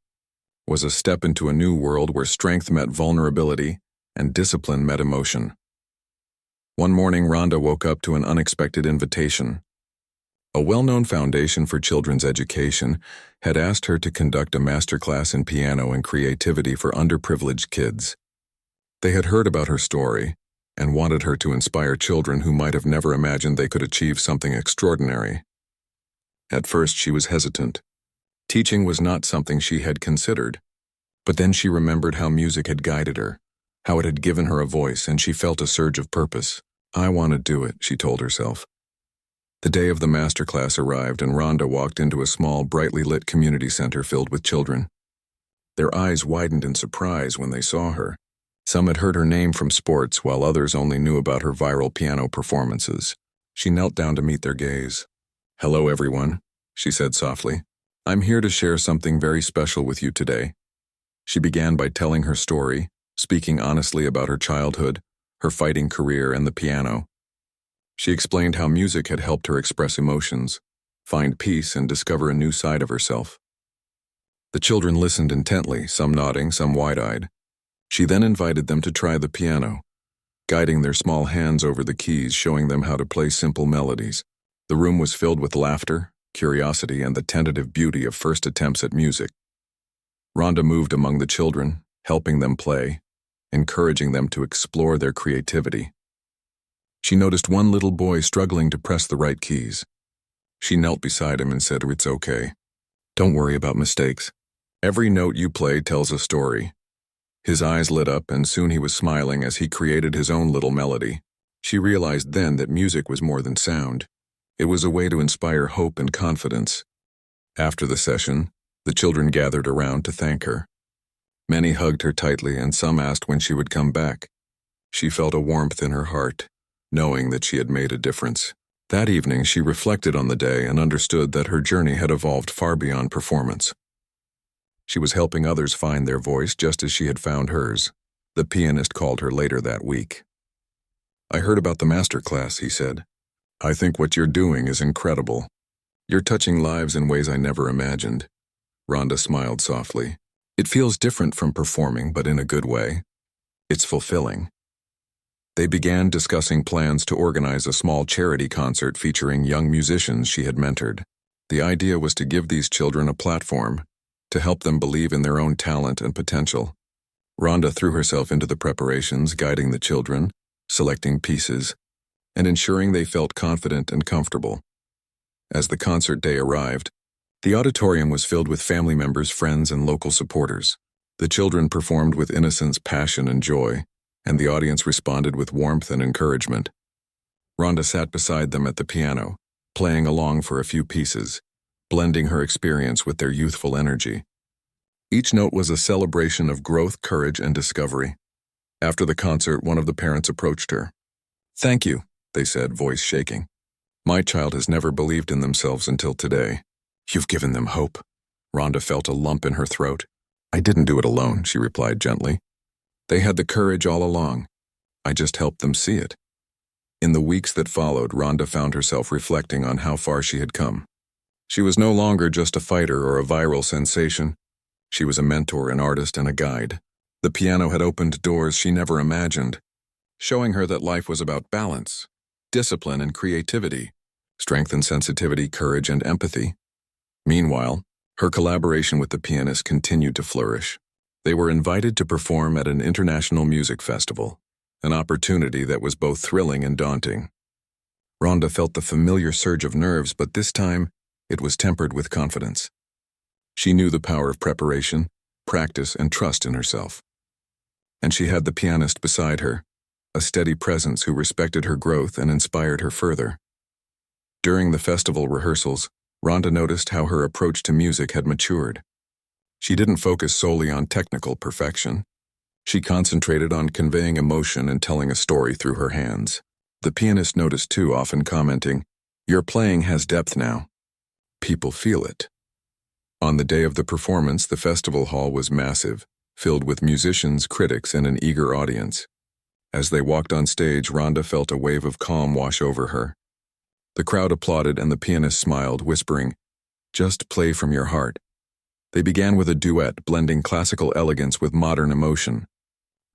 Speaker 1: was a step into a new world where strength met vulnerability and discipline met emotion. One morning, Rhonda woke up to an unexpected invitation. A well-known foundation for children's education had asked her to conduct a masterclass in piano and creativity for underprivileged kids. They had heard about her story and wanted her to inspire children who might have never imagined they could achieve something extraordinary. At first, she was hesitant. Teaching was not something she had considered. But then she remembered how music had guided her, how it had given her a voice, and she felt a surge of purpose. "I want to do it," she told herself. The day of the masterclass arrived, and Rhonda walked into a small, brightly lit community center filled with children. Their eyes widened in surprise when they saw her. Some had heard her name from sports, while others only knew about her viral piano performances. She knelt down to meet their gaze. "Hello, everyone," she said softly. "I'm here to share something very special with you today." She began by telling her story, speaking honestly about her childhood, her fighting career, and the piano. She explained how music had helped her express emotions, find peace, and discover a new side of herself. The children listened intently, some nodding, some wide-eyed. She then invited them to try the piano, guiding their small hands over the keys, showing them how to play simple melodies. The room was filled with laughter, curiosity, and the tentative beauty of first attempts at music. Rhonda moved among the children, helping them play, encouraging them to explore their creativity. She noticed one little boy struggling to press the right keys. She knelt beside him and said, "It's okay. Don't worry about mistakes. Every note you play tells a story." His eyes lit up, and soon he was smiling as he created his own little melody. She realized then that music was more than sound. It was a way to inspire hope and confidence. After the session, the children gathered around to thank her. Many hugged her tightly, and some asked when she would come back. She felt a warmth in her heart, knowing that she had made a difference. That evening, she reflected on the day and understood that her journey had evolved far beyond performance. She was helping others find their voice just as she had found hers. The pianist called her later that week. "I heard about the master class," he said. "I think what you're doing is incredible. You're touching lives in ways I never imagined." Rhonda smiled softly. "It feels different from performing, but in a good way. It's fulfilling." They began discussing plans to organize a small charity concert featuring young musicians she had mentored. The idea was to give these children a platform, to help them believe in their own talent and potential. Rhonda threw herself into the preparations, guiding the children, selecting pieces, and ensuring they felt confident and comfortable. As the concert day arrived, the auditorium was filled with family members, friends, and local supporters. The children performed with innocence, passion, and joy, and the audience responded with warmth and encouragement. Rhonda sat beside them at the piano, playing along for a few pieces, blending her experience with their youthful energy. Each note was a celebration of growth, courage, and discovery. After the concert, one of the parents approached her. "Thank you," they said, voice shaking. "My child has never believed in themselves until today. You've given them hope." Rhonda felt a lump in her throat. "I didn't do it alone," she replied gently. "They had the courage all along. I just helped them see it." In the weeks that followed, Rhonda found herself reflecting on how far she had come. She was no longer just a fighter or a viral sensation. She was a mentor, an artist, and a guide. The piano had opened doors she never imagined, showing her that life was about balance, discipline and creativity, strength and sensitivity, courage and empathy. Meanwhile, her collaboration with the pianist continued to flourish. They were invited to perform at an international music festival, an opportunity that was both thrilling and daunting. Rhonda felt the familiar surge of nerves, but this time, it was tempered with confidence. She knew the power of preparation, practice, and trust in herself. And she had the pianist beside her, a steady presence who respected her growth and inspired her further. During the festival rehearsals, Rhonda noticed how her approach to music had matured. She didn't focus solely on technical perfection. She concentrated on conveying emotion and telling a story through her hands. The pianist noticed too, often commenting, "Your playing has depth now. People feel it." On the day of the performance, the festival hall was massive, filled with musicians, critics, and an eager audience. As they walked on stage, Rhonda felt a wave of calm wash over her. The crowd applauded and the pianist smiled, whispering, "Just play from your heart." They began with a duet, blending classical elegance with modern emotion.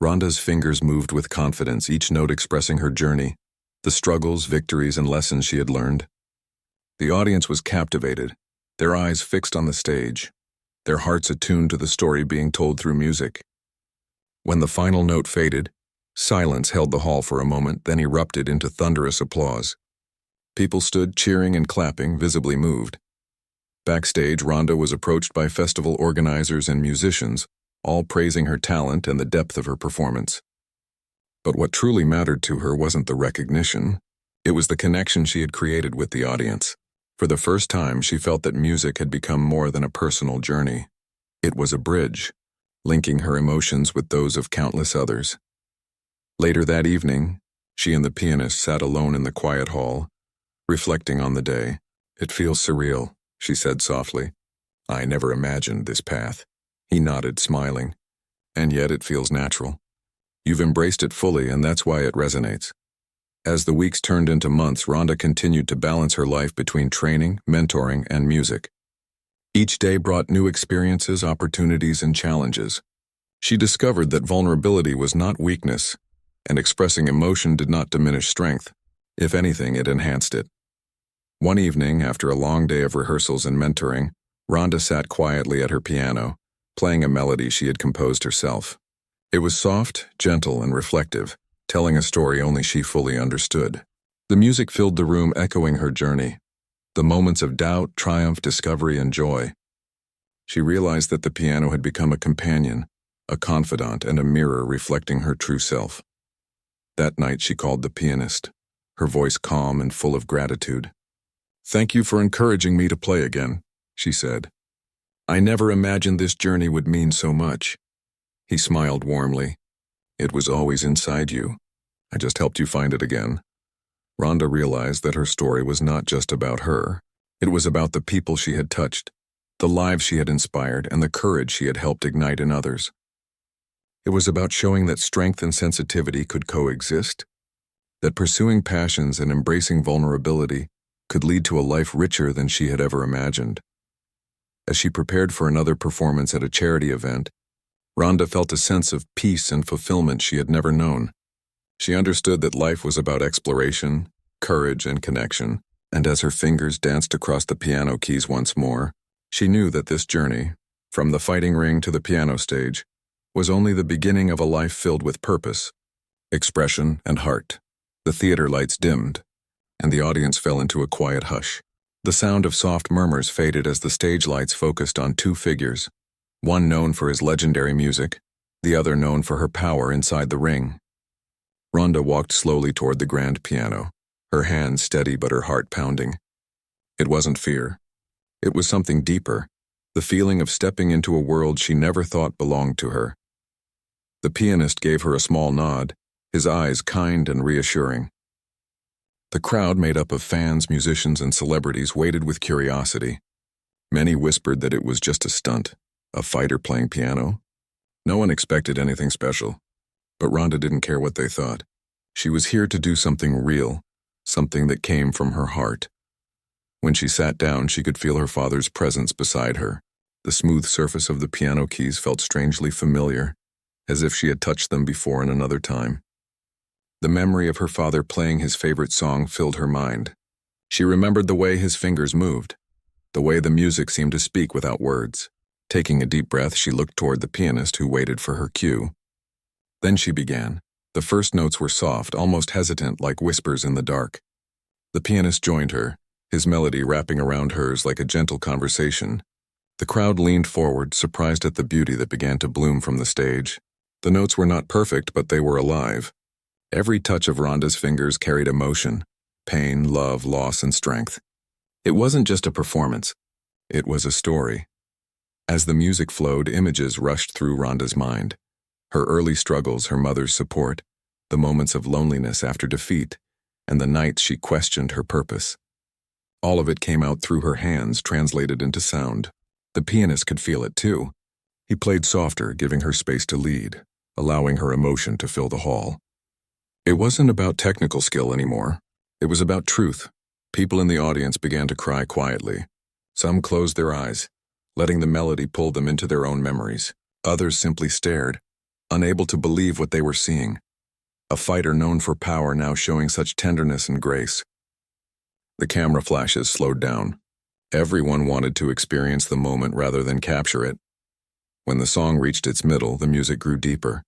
Speaker 1: Rhonda's fingers moved with confidence, each note expressing her journey, the struggles, victories, and lessons she had learned. The audience was captivated, their eyes fixed on the stage, their hearts attuned to the story being told through music. When the final note faded, silence held the hall for a moment, then erupted into thunderous applause. People stood cheering and clapping, visibly moved. Backstage, Rhonda was approached by festival organizers and musicians, all praising her talent and the depth of her performance. But what truly mattered to her wasn't the recognition. It was the connection she had created with the audience. For the first time, she felt that music had become more than a personal journey. It was a bridge, linking her emotions with those of countless others. Later that evening, she and the pianist sat alone in the quiet hall, reflecting on the day. "It feels surreal," she said softly. "I never imagined this path." He nodded, smiling. "And yet it feels natural. You've embraced it fully, and that's why it resonates." As the weeks turned into months, Rhonda continued to balance her life between training, mentoring, and music. Each day brought new experiences, opportunities, and challenges. She discovered that vulnerability was not weakness, and expressing emotion did not diminish strength. If anything, it enhanced it. One evening, after a long day of rehearsals and mentoring, Rhonda sat quietly at her piano, playing a melody she had composed herself. It was soft, gentle, and reflective, telling a story only she fully understood. The music filled the room, echoing her journey, the moments of doubt, triumph, discovery, and joy. She realized that the piano had become a companion, a confidant, and a mirror reflecting her true self. That night she called the pianist, her voice calm and full of gratitude. "Thank you for encouraging me to play again," she said. "I never imagined this journey would mean so much." He smiled warmly. "It was always inside you. I just helped you find it again." Ronda realized that her story was not just about her. It was about the people she had touched, the lives she had inspired, and the courage she had helped ignite in others. It was about showing that strength and sensitivity could coexist, that pursuing passions and embracing vulnerability could lead to a life richer than she had ever imagined. As she prepared for another performance at a charity event, Ronda felt a sense of peace and fulfillment she had never known. She understood that life was about exploration, courage, and connection, and as her fingers danced across the piano keys once more, she knew that this journey, from the fighting ring to the piano stage, was only the beginning of a life filled with purpose, expression, and heart. The theater lights dimmed, and the audience fell into a quiet hush. The sound of soft murmurs faded as the stage lights focused on two figures, one known for his legendary music, the other known for her power inside the ring. Ronda walked slowly toward the grand piano, her hands steady but her heart pounding. It wasn't fear. It was something deeper, the feeling of stepping into a world she never thought belonged to her. The pianist gave her a small nod, his eyes kind and reassuring. The crowd, made up of fans, musicians, and celebrities, waited with curiosity. Many whispered that it was just a stunt, a fighter playing piano. No one expected anything special, but Ronda didn't care what they thought. She was here to do something real, something that came from her heart. When she sat down, she could feel her father's presence beside her. The smooth surface of the piano keys felt strangely familiar, as if she had touched them before in another time. The memory of her father playing his favorite song filled her mind. She remembered the way his fingers moved, the way the music seemed to speak without words. Taking a deep breath, she looked toward the pianist who waited for her cue. Then she began. The first notes were soft, almost hesitant, like whispers in the dark. The pianist joined her, his melody wrapping around hers like a gentle conversation. The crowd leaned forward, surprised at the beauty that began to bloom from the stage. The notes were not perfect, but they were alive. Every touch of Ronda's fingers carried emotion, pain, love, loss, and strength. It wasn't just a performance. It was a story. As the music flowed, images rushed through Ronda's mind. Her early struggles, her mother's support, the moments of loneliness after defeat, and the nights she questioned her purpose. All of it came out through her hands, translated into sound. The pianist could feel it too. He played softer, giving her space to lead, allowing her emotion to fill the hall. It wasn't about technical skill anymore. It was about truth. People in the audience began to cry quietly. Some closed their eyes, letting the melody pull them into their own memories. Others simply stared, unable to believe what they were seeing. A fighter known for power now showing such tenderness and grace. The camera flashes slowed down. Everyone wanted to experience the moment rather than capture it. When the song reached its middle, the music grew deeper.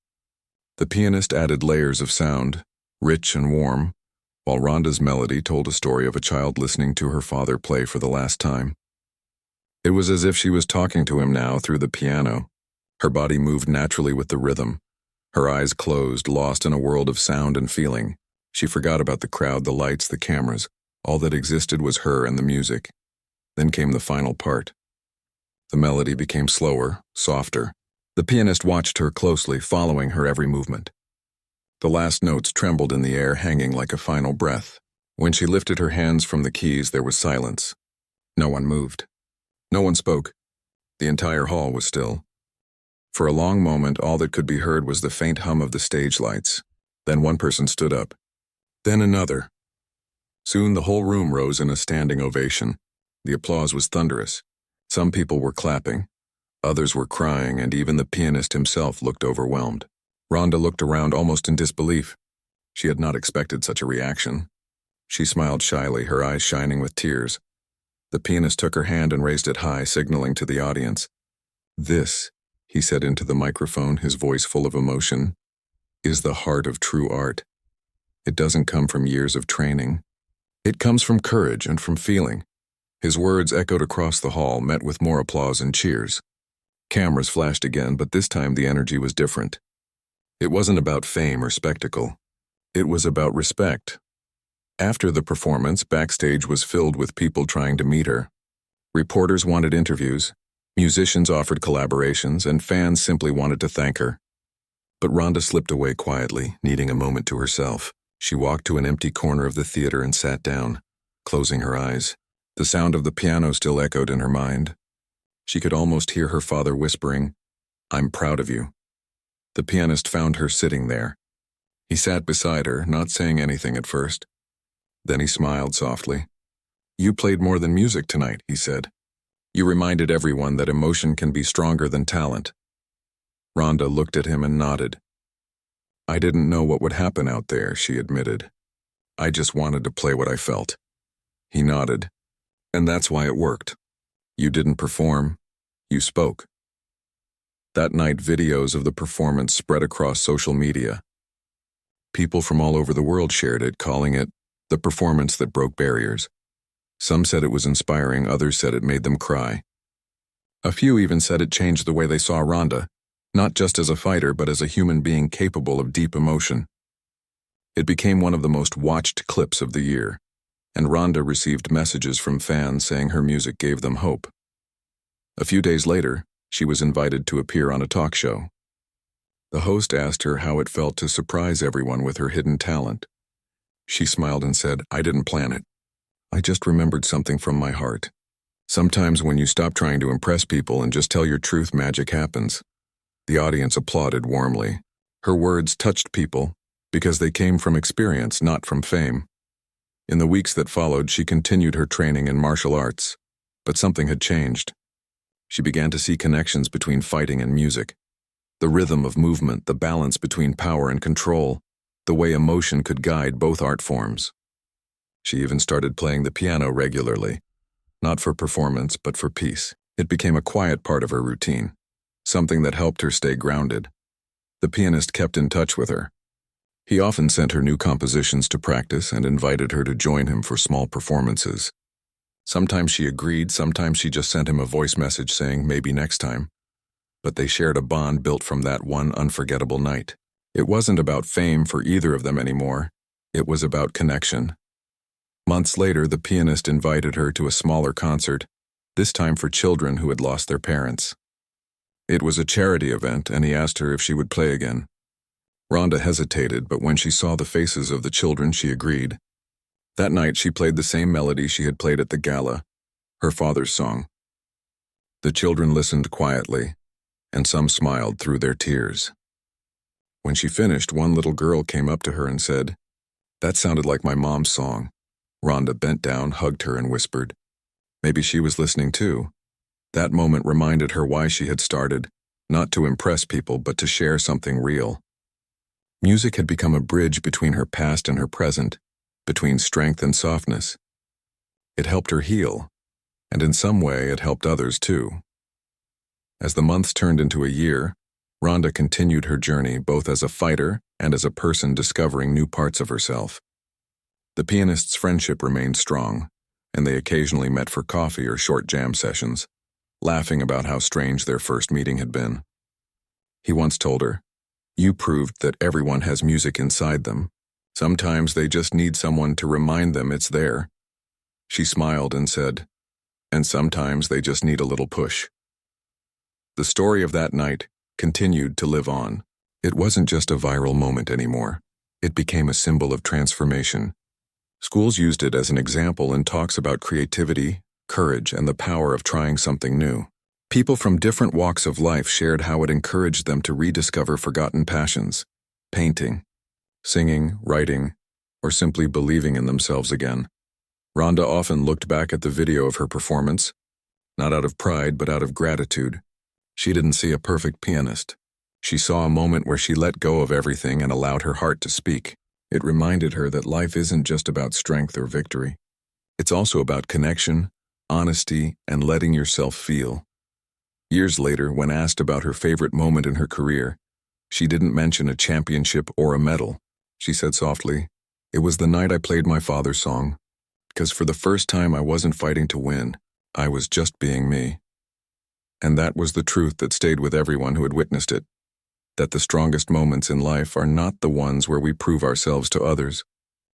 Speaker 1: The pianist added layers of sound, rich and warm, while Ronda's melody told a story of a child listening to her father play for the last time. It was as if she was talking to him now through the piano. Her body moved naturally with the rhythm. Her eyes closed, lost in a world of sound and feeling. She forgot about the crowd, the lights, the cameras. All that existed was her and the music. Then came the final part. The melody became slower, softer. The pianist watched her closely, following her every movement. The last notes trembled in the air, hanging like a final breath. When she lifted her hands from the keys, there was silence. No one moved. No one spoke. The entire hall was still. For a long moment, all that could be heard was the faint hum of the stage lights. Then one person stood up. Then another. Soon the whole room rose in a standing ovation. The applause was thunderous. Some people were clapping. Others were crying, and even the pianist himself looked overwhelmed. Ronda looked around almost in disbelief. She had not expected such a reaction. She smiled shyly, her eyes shining with tears. The pianist took her hand and raised it high, signaling to the audience. "This," he said into the microphone, his voice full of emotion, "is the heart of true art." It doesn't come from years of training. It comes from courage and from feeling. His words echoed across the hall, met with more applause and cheers. Cameras flashed again, but this time the energy was different. It wasn't about fame or spectacle. It was about respect. After the performance, backstage was filled with people trying to meet her. Reporters wanted interviews, musicians offered collaborations, and fans simply wanted to thank her. But Ronda slipped away quietly, needing a moment to herself. She walked to an empty corner of the theater and sat down, closing her eyes. The sound of the piano still echoed in her mind. She could almost hear her father whispering, "I'm proud of you." The pianist found her sitting there. He sat beside her, not saying anything at first. Then he smiled softly. "You played more than music tonight," he said. "You reminded everyone that emotion can be stronger than talent." Ronda looked at him and nodded. "I didn't know what would happen out there," she admitted. "I just wanted to play what I felt." He nodded. "And that's why it worked. You didn't perform, you spoke." That night, videos of the performance spread across social media. People from all over the world shared it, calling it the performance that broke barriers. Some said it was inspiring, others said it made them cry. A few even said it changed the way they saw Ronda, not just as a fighter, but as a human being capable of deep emotion. It became one of the most watched clips of the year, and Ronda received messages from fans saying her music gave them hope. A few days later, she was invited to appear on a talk show. The host asked her how it felt to surprise everyone with her hidden talent. She smiled and said, "I didn't plan it. I just remembered something from my heart. Sometimes when you stop trying to impress people and just tell your truth, magic happens." The audience applauded warmly. Her words touched people because they came from experience, not from fame. In the weeks that followed, she continued her training in martial arts, but something had changed. She began to see connections between fighting and music. The rhythm of movement, the balance between power and control, the way emotion could guide both art forms. She even started playing the piano regularly, not for performance, but for peace. It became a quiet part of her routine, something that helped her stay grounded. The pianist kept in touch with her. He often sent her new compositions to practice and invited her to join him for small performances. Sometimes she agreed, sometimes she just sent him a voice message saying maybe next time. But they shared a bond built from that one unforgettable night. It wasn't about fame for either of them anymore. It was about connection. Months later, the pianist invited her to a smaller concert, this time for children who had lost their parents. It was a charity event, and he asked her if she would play again. Ronda hesitated, but when she saw the faces of the children, she agreed. That night, she played the same melody she had played at the gala, her father's song. The children listened quietly, and some smiled through their tears. When she finished, one little girl came up to her and said, "That sounded like my mom's song." Ronda bent down, hugged her, and whispered, "Maybe she was listening too." That moment reminded her why she had started, not to impress people, but to share something real. Music had become a bridge between her past and her present, between strength and softness. It helped her heal, and in some way it helped others too. As the months turned into a year, Ronda continued her journey both as a fighter and as a person discovering new parts of herself. The pianist's friendship remained strong, and they occasionally met for coffee or short jam sessions, laughing about how strange their first meeting had been. He once told her, "You proved that everyone has music inside them. Sometimes they just need someone to remind them it's there." She smiled and said, "And sometimes they just need a little push." The story of that night continued to live on. It wasn't just a viral moment anymore. It became a symbol of transformation. Schools used it as an example in talks about creativity, courage, and the power of trying something new. People from different walks of life shared how it encouraged them to rediscover forgotten passions, painting, singing, writing, or simply believing in themselves again. Ronda often looked back at the video of her performance, not out of pride but out of gratitude. She didn't see a perfect pianist. She saw a moment where she let go of everything and allowed her heart to speak. It reminded her that life isn't just about strength or victory. It's also about connection, honesty, and letting yourself feel. Years later, when asked about her favorite moment in her career, she didn't mention a championship or a medal. She said softly, It was the night I played my father's song, because for the first time I wasn't fighting to win, I was just being me. And that was the truth that stayed with everyone who had witnessed it, that the strongest moments in life are not the ones where we prove ourselves to others,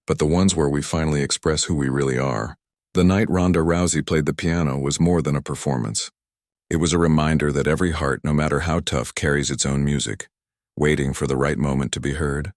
Speaker 1: but the ones where we finally express who we really are. The night Ronda Rousey played the piano was more than a performance. It was a reminder that every heart, no matter how tough, carries its own music, waiting for the right moment to be heard.